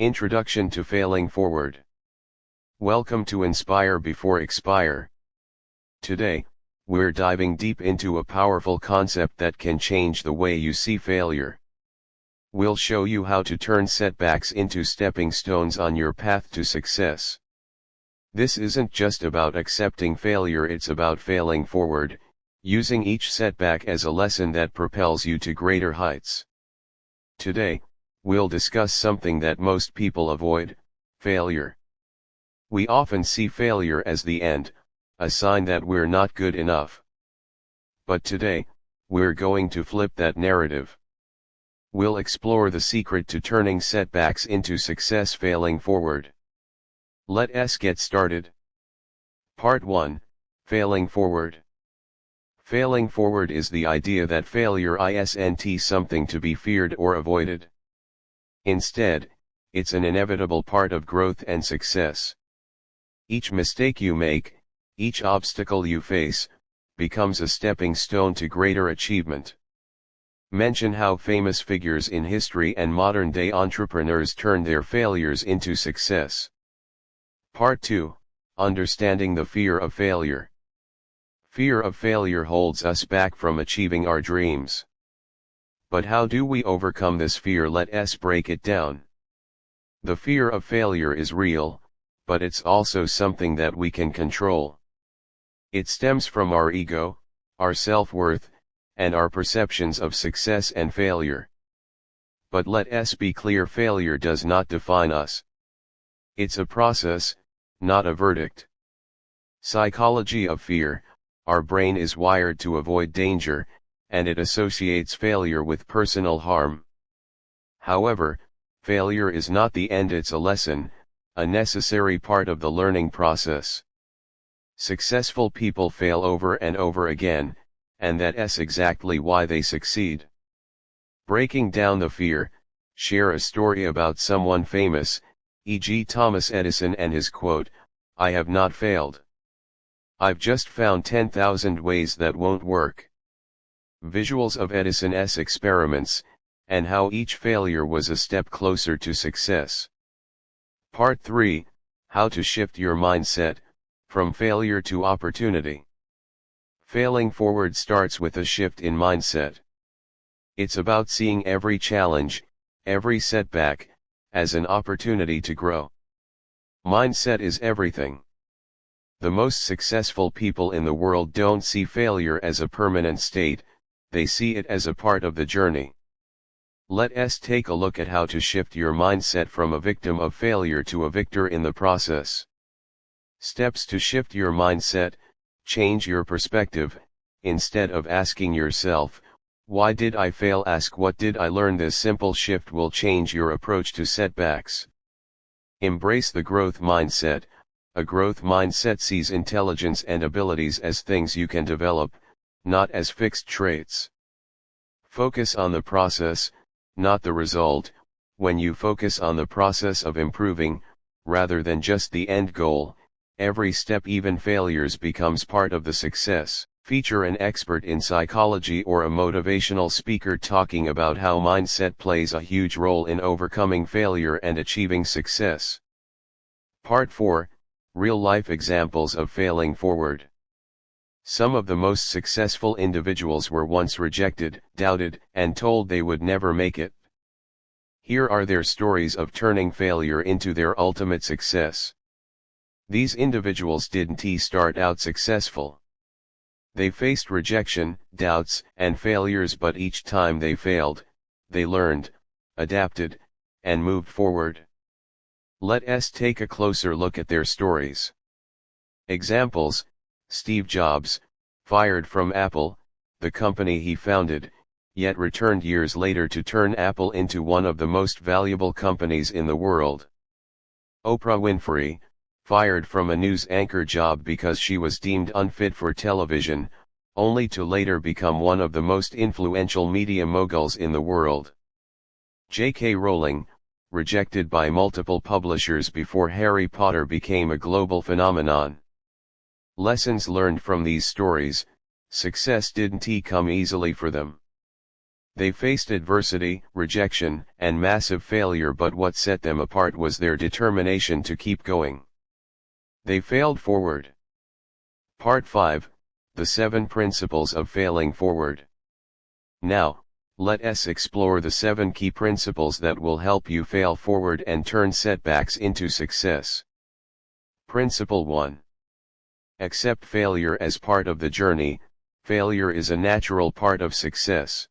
Introduction to Failing Forward. Welcome to Inspire Before Expire. Today, we're diving deep into a powerful concept that can change the way you see failure. We'll show you how to turn setbacks into stepping stones on your path to success. This isn't just about accepting failure, it's about failing forward, using each setback as a lesson that propels you to greater heights. Today, we'll discuss something that most people avoid: failure. We often see failure as the end, a sign that we're not good enough. But today, we're going to flip that narrative. We'll explore the secret to turning setbacks into success. Failing forward. Let's get started. Part 1: Failing Forward. Failing forward is the idea that failure isn't something to be feared or avoided. Instead, it's an inevitable part of growth and success. Each mistake you make, each obstacle you face, becomes a stepping stone to greater achievement. Mention how famous figures in history and modern-day entrepreneurs turned their failures into success. Part 2: Understanding the fear of failure. Fear of failure holds us back from achieving our dreams. But how do we overcome this fear? Let's break it down. The fear of failure is real, but it's also something that we can control. It stems from our ego, our self-worth, and our perceptions of success and failure. But let's be clear, failure does not define us. It's a process, not a verdict. Psychology of fear: our brain is wired to avoid danger, and it associates failure with personal harm. However, failure is not the end, it's a lesson, a necessary part of the learning process. Successful people fail over and over again, and that's exactly why they succeed. Breaking down the fear, share a story about someone famous, e.g. Thomas Edison and his quote, "I have not failed. I've just found 10,000 ways that won't work." Visuals of Edison's experiments, and how each failure was a step closer to success. Part 3: How to shift your mindset, from failure to opportunity. Failing forward starts with a shift in mindset. It's about seeing every challenge, every setback, as an opportunity to grow. Mindset is everything. The most successful people in the world don't see failure as a permanent state, they see it as a part of the journey. Let's take a look at how to shift your mindset from a victim of failure to a victor in the process. Steps to shift your mindset: change your perspective. Instead of asking yourself, "Why did I fail?" ask, "What did I learn?" This simple shift will change your approach to setbacks. Embrace the growth mindset. A growth mindset sees intelligence and abilities as things you can develop, not as fixed traits. Focus on the process, not the result. When you focus on the process of improving, rather than just the end goal, every step, even failures, becomes part of the success. Feature an expert in psychology or a motivational speaker talking about how mindset plays a huge role in overcoming failure and achieving success. Part 4: Real-life examples of failing forward. Some of the most successful individuals were once rejected, doubted, and told they would never make it. Here are their stories of turning failure into their ultimate success. These individuals didn't start out successful. They faced rejection, doubts, and failures, but each time they failed, they learned, adapted, and moved forward. Let's take a closer look at their stories. Examples: Steve Jobs, fired from Apple, the company he founded, yet returned years later to turn Apple into one of the most valuable companies in the world. Oprah Winfrey, fired from a news anchor job because she was deemed unfit for television, only to later become one of the most influential media moguls in the world. J.K. Rowling, rejected by multiple publishers before Harry Potter became a global phenomenon. Lessons learned from these stories: success didn't come easily for them. They faced adversity, rejection, and massive failure, but what set them apart was their determination to keep going. They failed forward. Part 5, The 7 Principles of Failing Forward. Now, let us explore the 7 key principles that will help you fail forward and turn setbacks into success. Principle 1. Accept failure as part of the journey. Failure is a natural part of success.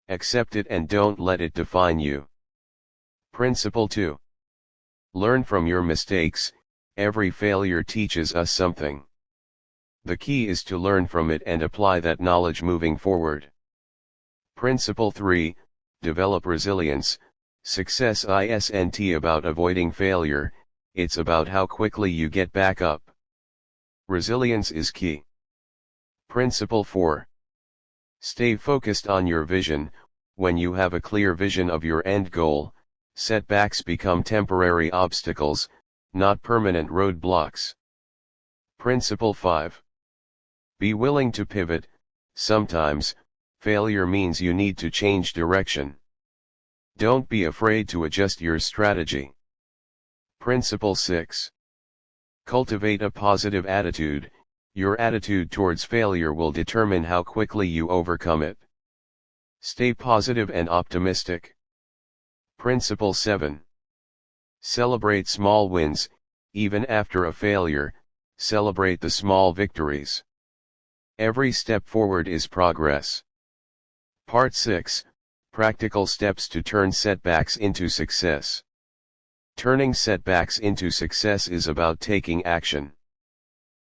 Accept it and don't let it define you. Principle 2. Learn from your mistakes. Every failure teaches us something. The key is to learn from it and apply that knowledge moving forward. Principle 3. Develop resilience. Success isn't about avoiding failure, it's about how quickly you get back up. Resilience is key. Principle 4. Stay focused on your vision. When you have a clear vision of your end goal, setbacks become temporary obstacles, not permanent roadblocks. Principle 5. Be willing to pivot. Sometimes, failure means you need to change direction. Don't be afraid to adjust your strategy. Principle 6. Cultivate a positive attitude. Your attitude towards failure will determine how quickly you overcome it. Stay positive and optimistic. Principle 7. Celebrate small wins. Even after a failure, celebrate the small victories. Every step forward is progress. Part 6, Practical Steps to Turn Setbacks into Success. Turning setbacks into success is about taking action.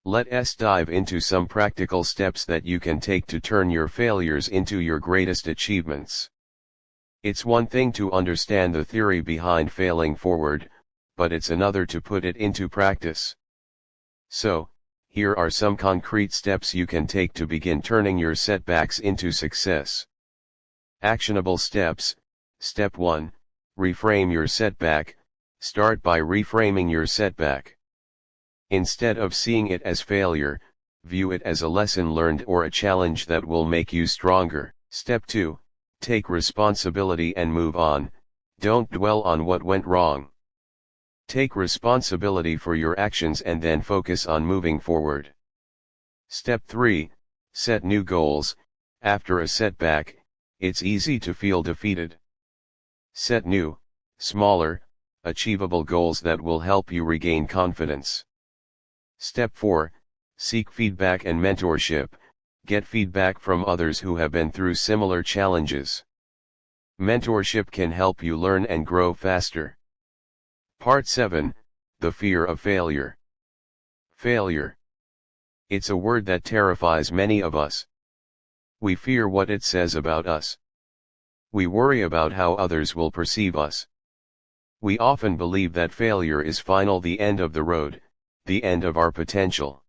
Let us dive into some practical steps that you can take to turn your failures into your greatest achievements. It's one thing to understand the theory behind failing forward, but it's another to put it into practice. So, here are some concrete steps you can take to begin turning your setbacks into success. Actionable steps. Step 1. Reframe your setback. Start by reframing your setback. Instead of seeing it as failure, view it as a lesson learned or a challenge that will make you stronger. Step 2. Take responsibility and move on. Don't dwell on what went wrong. Take responsibility for your actions and then focus on moving forward. Step 3. Set new goals. After a setback, it's easy to feel defeated. Set new, smaller, achievable goals that will help you regain confidence. Step 4. Seek feedback and mentorship. Get feedback from others who have been through similar challenges. Mentorship can help you learn and grow faster. Part 7, The Fear of Failure. Failure. It's a word that terrifies many of us. We fear what it says about us. We worry about how others will perceive us. We often believe that failure is final, the end of the road, the end of our potential.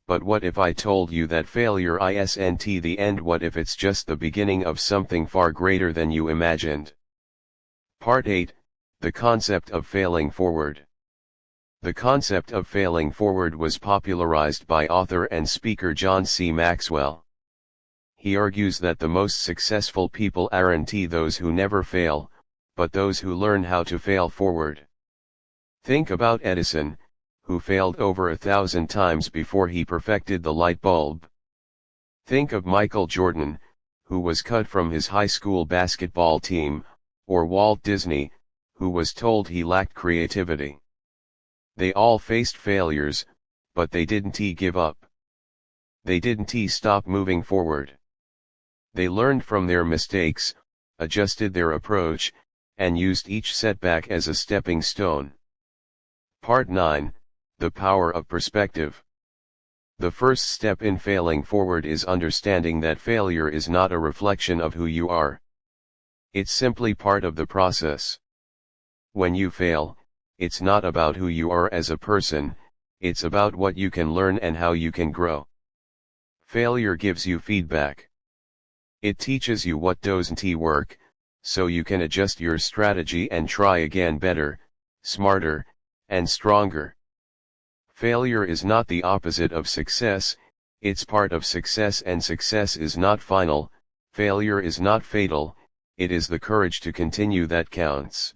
But what if I told you that failure isn't the end? What if it's just the beginning of something far greater than you imagined? Part 8, The Concept of Failing Forward. The concept of failing forward was popularized by author and speaker John C. Maxwell. He argues that the most successful people aren't those who never fail, but those who learn how to fail forward. Think about Edison, who failed over 1,000 times before he perfected the light bulb. Think of Michael Jordan, who was cut from his high school basketball team, or Walt Disney, who was told he lacked creativity. They all faced failures, but they didn't give up. They didn't stop moving forward. They learned from their mistakes, adjusted their approach, and used each setback as a stepping stone. Part 9, The Power of Perspective. The first step in failing forward is understanding that failure is not a reflection of who you are. It's simply part of the process. When you fail, it's not about who you are as a person, it's about what you can learn and how you can grow. Failure gives you feedback. It teaches you what doesn't work, so you can adjust your strategy and try again better, smarter, and stronger. Failure is not the opposite of success, it's part of success, and success is not final, Failure is not fatal, it is the courage to continue that counts.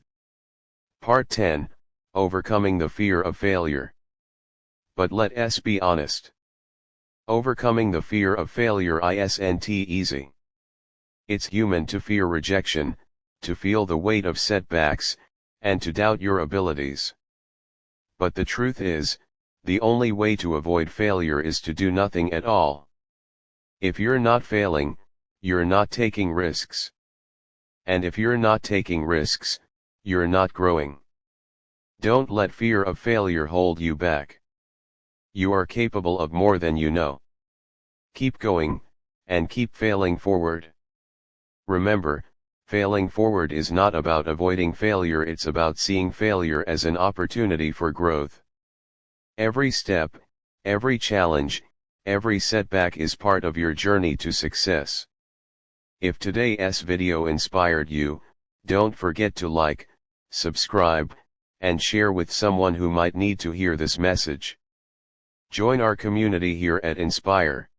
Part 10, Overcoming the Fear of Failure. But let's be honest. Overcoming the fear of failure isn't easy. It's human to fear rejection, to feel the weight of setbacks, and to doubt your abilities. But the truth is, the only way to avoid failure is to do nothing at all. If you're not failing, you're not taking risks. And if you're not taking risks, you're not growing. Don't let fear of failure hold you back. You are capable of more than you know. Keep going, and keep failing forward. Remember, failing forward is not about avoiding failure, it's about seeing failure as an opportunity for growth. Every step, every challenge, every setback is part of your journey to success. If today's video inspired you, don't forget to like, subscribe, and share with someone who might need to hear this message. Join our community here at Inspire.